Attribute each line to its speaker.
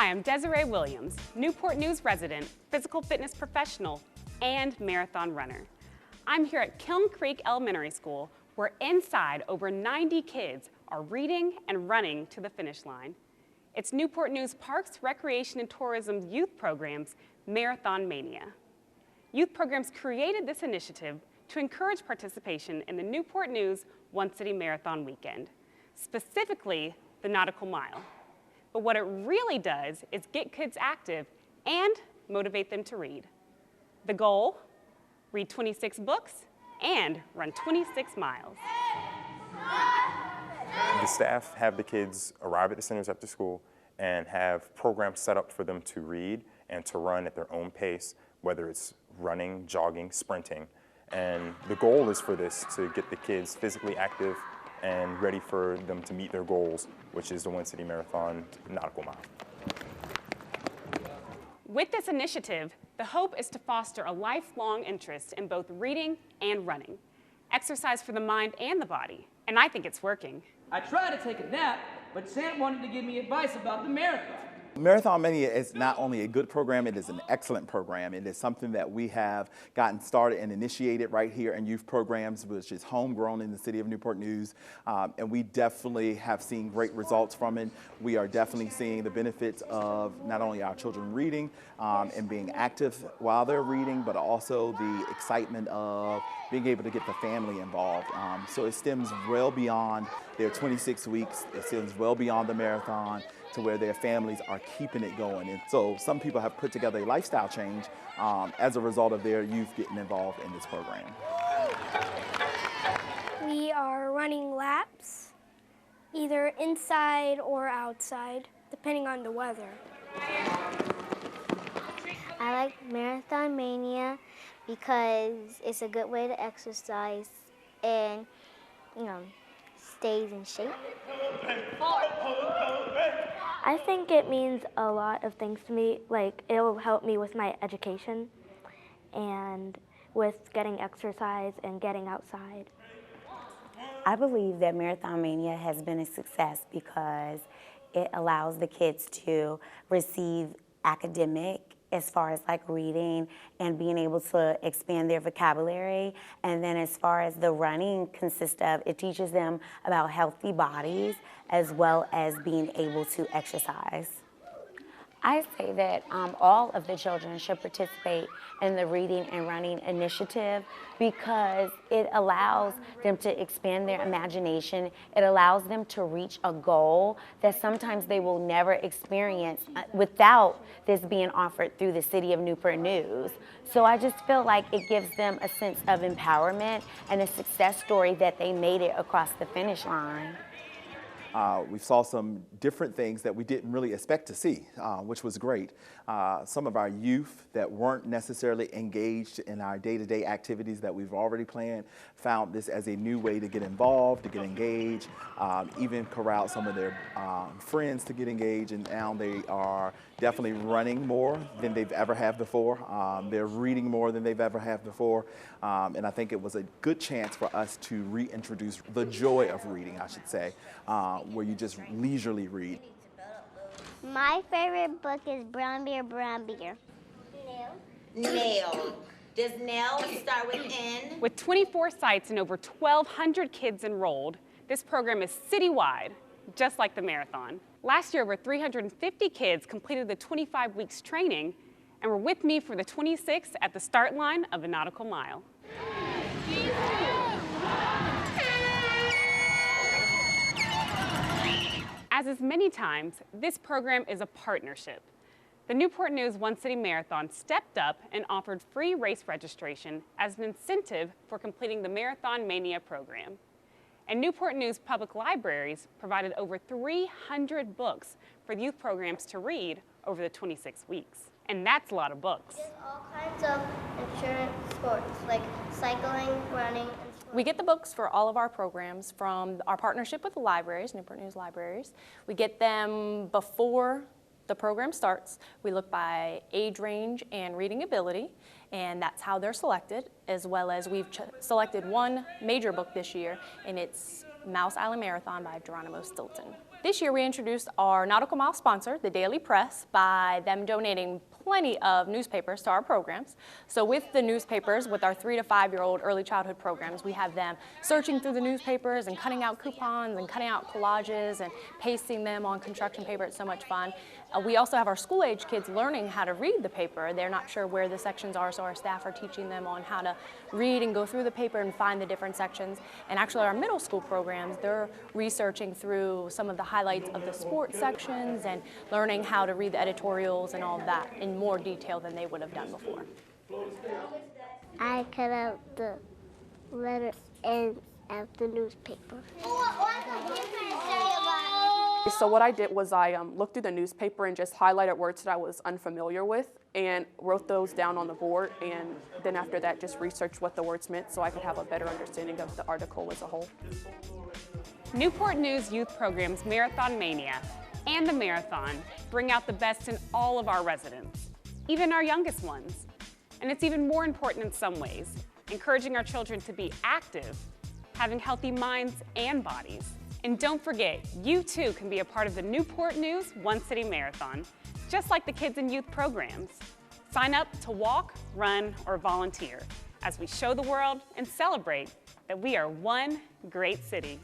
Speaker 1: Hi, I'm Desiree Williams, Newport News resident, physical fitness professional, and marathon runner. I'm here at Kiln Creek Elementary School, where inside over 90 kids are reading and running to the finish line. It's Newport News Parks, Recreation, and Tourism's youth program's Marathon Mania. Youth programs created this initiative to encourage participation in the Newport News One City Marathon Weekend, specifically the Nautical Mile. But what it really does is get kids active and motivate them to read. The goal? Read 26 books and run 26 miles.
Speaker 2: The staff have the kids arrive at the centers after school and have programs set up for them to read and to run at their own pace, whether it's running, jogging, sprinting. And the goal is for this to get the kids physically active and ready for them to meet their goals, which is the One City Marathon Nautical Mile.
Speaker 1: With this initiative, the hope is to foster a lifelong interest in both reading and running, exercise for the mind and the body, and I think it's working.
Speaker 3: I tried to take a nap, but Sam wanted to give me advice about the marathon.
Speaker 4: Marathon Mania is not only a good program, it is an excellent program. It is something that we have gotten started and initiated right here in youth programs, which is homegrown in the city of Newport News. And we definitely have seen great results from it. We are definitely seeing the benefits of not only our children reading and being active while they're reading, but also the excitement of being able to get the family involved. So it stems well beyond their 26 weeks. It stems well beyond the marathon to where their families are keeping it going. And so some people have put together a lifestyle change as a result of their youth getting involved in this program.
Speaker 5: We are running laps, either inside or outside, depending on the weather.
Speaker 6: I like Marathon Mania because it's a good way to exercise and, stays in shape.
Speaker 7: I think it means a lot of things to me. Like, it'll help me with my education and with getting exercise and getting outside.
Speaker 8: I believe that Marathon Mania has been a success because it allows the kids to receive academic as far as like reading and being able to expand their vocabulary. And then as far as the running consists of, it teaches them about healthy bodies as well as being able to exercise. I say that all of the children should participate in the Reading and Running Initiative because it allows them to expand their imagination. It allows them to reach a goal that sometimes they will never experience without this being offered through the City of Newport News. So I just feel like it gives them a sense of empowerment and a success story that they made it across the finish line.
Speaker 4: We saw some different things that we didn't really expect to see, which was great. Some of our youth that weren't necessarily engaged in our day-to-day activities that we've already planned found this as a new way to get involved, to get engaged, even corral some of their friends to get engaged, and now they are definitely running more than they've ever have before. They're reading more than they've ever have before, and I think it was a good chance for us to reintroduce the joy of reading, I should say, where you just leisurely read.
Speaker 6: My favorite book is Brown Bear, Brown Bear.
Speaker 9: Nail. Does Nail start with N?
Speaker 1: With 24 sites and over 1,200 kids enrolled, this program is citywide, just like the marathon. Last year, over 350 kids completed the 25 weeks training and were with me for the 26 at the start line of the Nautical Mile. As is many times, this program is a partnership. The Newport News One City Marathon stepped up and offered free race registration as an incentive for completing the Marathon Mania program. And Newport News Public Libraries provided over 300 books for youth programs to read over the 26 weeks. And that's a lot of books.
Speaker 6: There's all kinds of insurance sports, like cycling, running, and
Speaker 10: we get the books for all of our programs from our partnership with the libraries, Newport News Libraries. We get them before the program starts. We look by age range and reading ability, and that's how they're selected, as well as we've selected one major book this year, and it's Mouse Island Marathon by Geronimo Stilton. This year we introduced our Nautical Mile sponsor, the Daily Press, by them donating plenty of newspapers to our programs. So with the newspapers, with our 3 to 5-year-old early childhood programs, we have them searching through the newspapers and cutting out coupons and cutting out collages and pasting them on construction paper. It's so much fun. We also have our school-age kids learning how to read the paper. They're not sure where the sections are, so our staff are teaching them on how to read and go through the paper and find the different sections. And actually our middle school programs, they're researching through some of the highlights of the sports sections and learning how to read the editorials and all of that in more detail than they would have done before.
Speaker 6: I cut out the letter N of the newspaper.
Speaker 11: So what I did was I looked through the newspaper and just highlighted words that I was unfamiliar with and wrote those down on the board, and then after that just researched what the words meant so I could have a better understanding of the article as a whole.
Speaker 1: Newport News Youth Programs Marathon Mania and the Marathon bring out the best in all of our residents, even our youngest ones. And it's even more important in some ways, encouraging our children to be active, having healthy minds and bodies. And don't forget, you too can be a part of the Newport News One City Marathon, just like the kids and youth programs. Sign up to walk, run, or volunteer as we show the world and celebrate that we are one great city.